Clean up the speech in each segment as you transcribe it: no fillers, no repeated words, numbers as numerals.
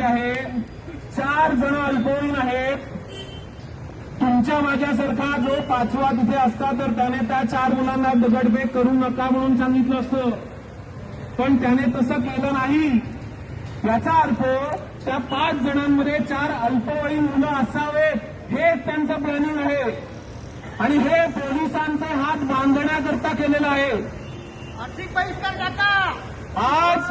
आहे, 4 जण अल्पवयीन आहेत. तुमच्या माझ्यासारखा जो 5वा तिथे असता तर त्याने त्या 4 मुलांना दगडफेक करू नका म्हणून सांगितलं असतं, पण त्याने तसं केलं नाही. याचा अर्थ त्या 5 जणांमध्ये 4 अल्पवयीन मुलं असावेत, हेच त्यांचं प्लॅनिंग आहे. आणि हे पोलिसांचे हात बांधण्याकरता केलेलं आहे. आर्थिक बहिष्कार टाका. आज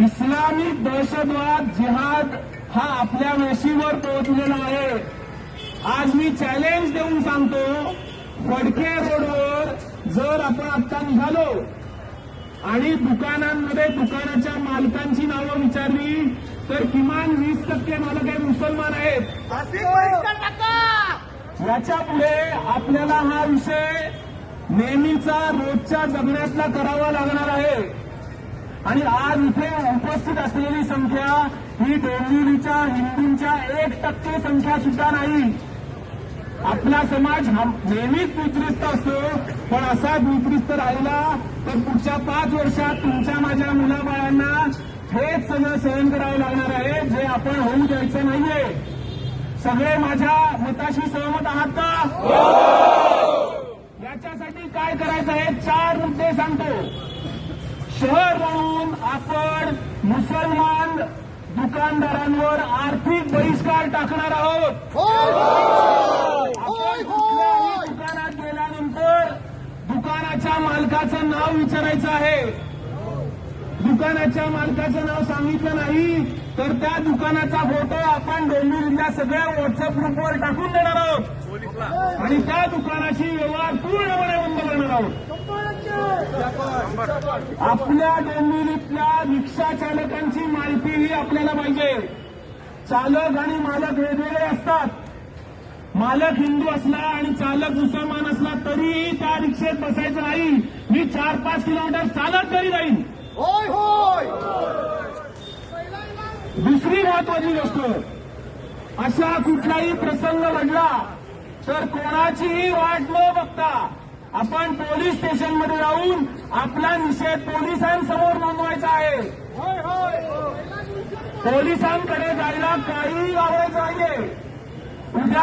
इस्लामिक दहशतवाद जिहाद हा आपल्या वेशीवर पोहोचलेला आहे. आज मी चॅलेंज देऊन सांगतो, फडके रोडवर जर आपण आता निघालो आणि दुकानांमध्ये दुकानाच्या मालकांची नावं विचारली तर किमान 20% मालक हे मुसलमान आहेत. आर्थिक बहिष्कार टाका. याच्या पुढे आपल्याला हा विषय नेहमीचा रोजच्या जगण्यातला करावा लागणार आहे. आणि आज इथे उपस्थित असलेली संख्या ही डोंबिवलीच्या हिंदूंच्या 1% संख्या सुद्धा नाही. आपला समाज हा नेहमीच द्वित्रिस्त असतो, पण असा द्वित्रिस्त राहिला तर पुढच्या 5 वर्षात तुमच्या माझ्या मुलाबाळांना हेच सगळं सहन करावं लागणार आहे, जे आपण होऊ द्यायचं नाहीये. सगळे माझ्या मताशी सहमत आहात का? याच्यासाठी काय करायचं आहे, 4 मुद्दे सांगतो. शहर म्हणून आपण मुसलमान दुकानदारांवर आर्थिक बहिष्कार टाकणार आहोत. आपण कुठल्याही दुकानात गेल्यानंतर दुकानाच्या मालकाचं नाव विचारायचं आहे. दुकानाच्या मालकाचं नाव सांगितलं नाही तर त्या दुकानाचा फोटो आपण डोंबिवलीच्या सगळ्या व्हॉट्सअप ग्रुपवर टाकून देणार आहोत आणि त्या दुकानाची व्यवहार पूर्णपणे बंद करणार आहोत. आपल्या डोंबिवलीतल्या रिक्षा चालकांची माहितीही आपल्याला पाहिजे. चालक आणि मालक वेगवेगळे असतात. मालक हिंदू असला आणि चालक मुसलमान असला तरीही त्या रिक्षेत बसायचं नाही. मी 4-5 किलोमीटर चालत तरी जाईन. होय होय. दुसरी महत्वाची गोष्ट, अशा कुठलाही प्रसंग घडला तर कोणाचीही वाट न बघता आपण पोलीस स्टेशनमध्ये जाऊन आपला निषेध पोलिसांसमोर नोंदवायचा आहे. होय होय. पोलिसांकडे जायला काही लावायचं नाहीये. उद्या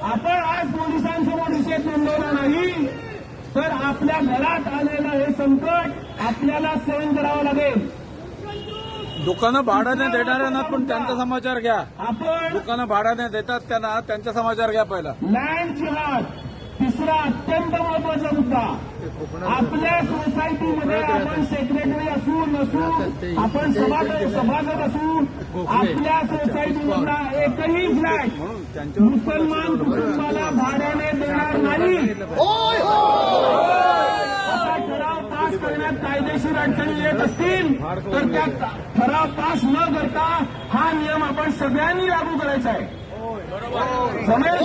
आपण आज पोलिसांसमोर निषेध नोंदवला नाही तर आपल्या घरात आलेलं हे संकट आपल्याला सहन करावं लागेल. दुकानं भाड्याने देणाऱ्यांना पण त्यांचा समाचार घ्या. आपण दुकानं भाड्याने देतात त्यांना त्यांचा समाचार घ्या पहिला. लँड जिहाद, तिसरा अत्यंत महत्वाचा मुद्दा. आपल्या सोसायटीमध्ये आपण सेक्रेटरी असू नसू, आपण सभासद असू, आपल्या सोसायटीमधला एकही फ्लॅट मुसलमान कुटुंबाला भाड्याने देणार नाही. होय होय. असा ठराव पास करण्यात कायदेशीर अडचणी येत असतील तर त्या ठराव पास न करता हा नियम आपण सगळ्यांनी लागू करायचा आहे. जमेल?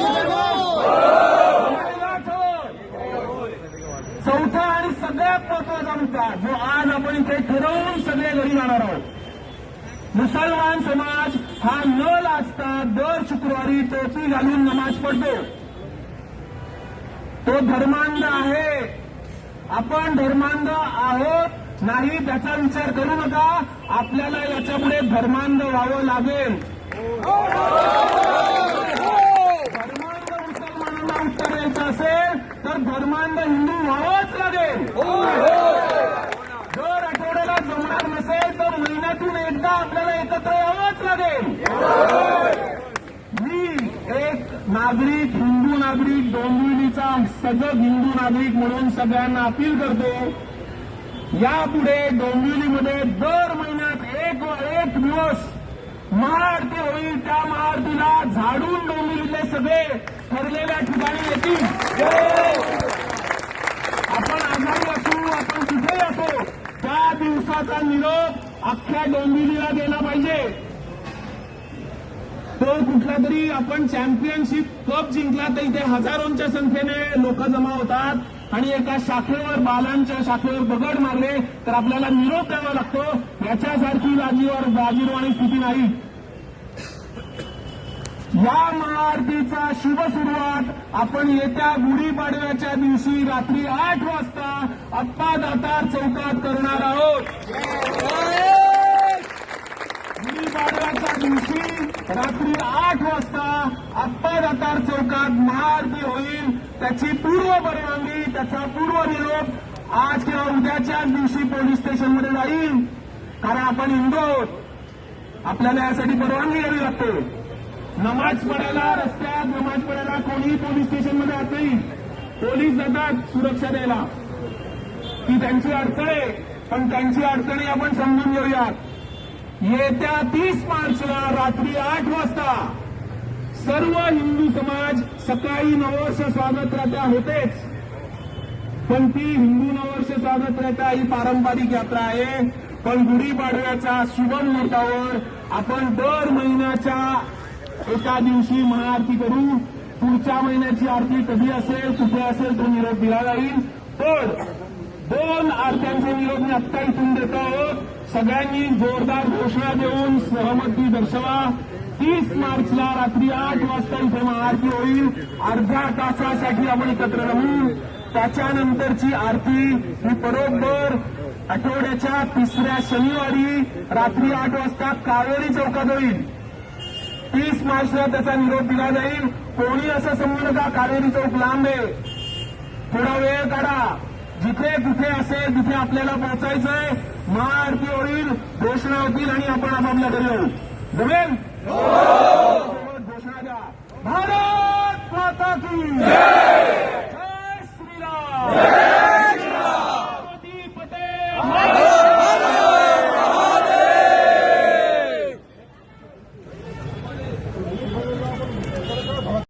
चौथा आणि सगळ्यात महत्वाचा मुद्दा जो आज आपण इथे ठरवून सगळे घरी जाणार आहोत. मुसलमान समाज हा न लाजता दर शुक्रवारी टोपी घालून नमाज पडतो. तो धर्मांध आहे. आपण धर्मांध आहोत नाही त्याचा विचार करू नका. आपल्याला याच्यापुढे धर्मांध व्हावं लागेल. धर्मांध मुसलमानांना उत्तर द्यायचं असेल तर धर्मांध हिंदू व्हावंच लागेल. जर आठवड्याला जमणार नसेल तर महिन्यातून एकदा आपल्याला एकत्र यावंच लागेल. मी एक नागरिक, हिंदू नागरिक, डोंबिवलीचा सजग हिंदू नागरिक म्हणून सगळ्यांना अपील करतो, यापुढे डोंबिवलीमध्ये दर महिन्यात एक दिवस महाआरती होईल. त्या महाआरतीला झाडून डोंबिवलीतले सगळे ठरलेल्या ठिकाणी येतील. आपण आजारी असू, आपण कुठेही असो, त्या दिवसाचा निरोप अख्ख्या डोंबिवलीला गेला पाहिजे. तो कुठला तरी आपण चॅम्पियनशिप कप जिंकला तर इथे हजारोंच्या संख्येने लोक जमा होतात आणि एका शाखेवर, बालांच्या शाखेवर दगड मारले तर आपल्याला निरोप द्यावा लागतो. याच्यासारखी लाजिरवाणी स्थिती नाही. या महाआरतीचा शुभ सुरुवात आपण येत्या गुढीपाडव्याच्या दिवशी रात्री 8 वाजता अप्पा दातार चौकात करणार आहोत. उद्याच्या दिवशी रात्री 8 वाजता आप्पा दातार चौकात महाआरती होईल. त्याची पूर्व परवानगी, त्याचा पूर्व निरोप आज किंवा उद्याच्याच दिवशी पोलीस स्टेशनमध्ये जाईल. कारण आपण हिंदू आहोत, आपल्याला यासाठी परवानगी घ्यावी लागते. नमाज पडायला रस्त्यात नमाज पडायला कोणीही पोलीस स्टेशनमध्ये जात नाही. पोलीस जातात सुरक्षा द्यायला. ती त्यांची अडचण आहे, पण त्यांची अडचणी आपण समजून घेऊयात. येत्या 30 मार्चला रात्री 8 वाजता सर्व हिंदू समाज सकाळी नववर्ष स्वागत यात्रा होतेच, पण ती हिंदू नववर्ष स्वागत यात्रा ही पारंपरिक यात्रा आहे. पण गुढीपाडव्याच्या शुभ मुहूर्तावर आपण दर महिन्याच्या एका दिवशी महाआरती करू. पुढच्या महिन्याची आरती कधी असेल, कुठे असेल तो निरोप दिला जाईल. पण 2 आरत्यांचे निरोप मी आत्ता इथून देतो आहोत. सगळ्यांनी जोरदार घोषणा देऊन सहमती दर्शवा. 30 मार्चला रात्री 8 वाजता इथे महाआरती होईल. अर्ध्या तासासाठी आपण एकत्र राहू. त्याच्यानंतरची आरती ही बरोबर आठवड्याच्या 3ऱ्या शनिवारी रात्री 8 वाजता कावेरी चौकात होईल. 30 मार्चला त्याचा निरोप दिला जाईल. कोणी असं समजू नका कावेरी चौक लांब आहे, थोडा वेळ काढा. जिथे कुठे असेल तिथे आपल्याला पोहोचायचंय. महाआरती होईल, घोषणा होतील आणि आपण आपापल्या घरी येऊ. जमेल? घोषणा द्या. भारत माता की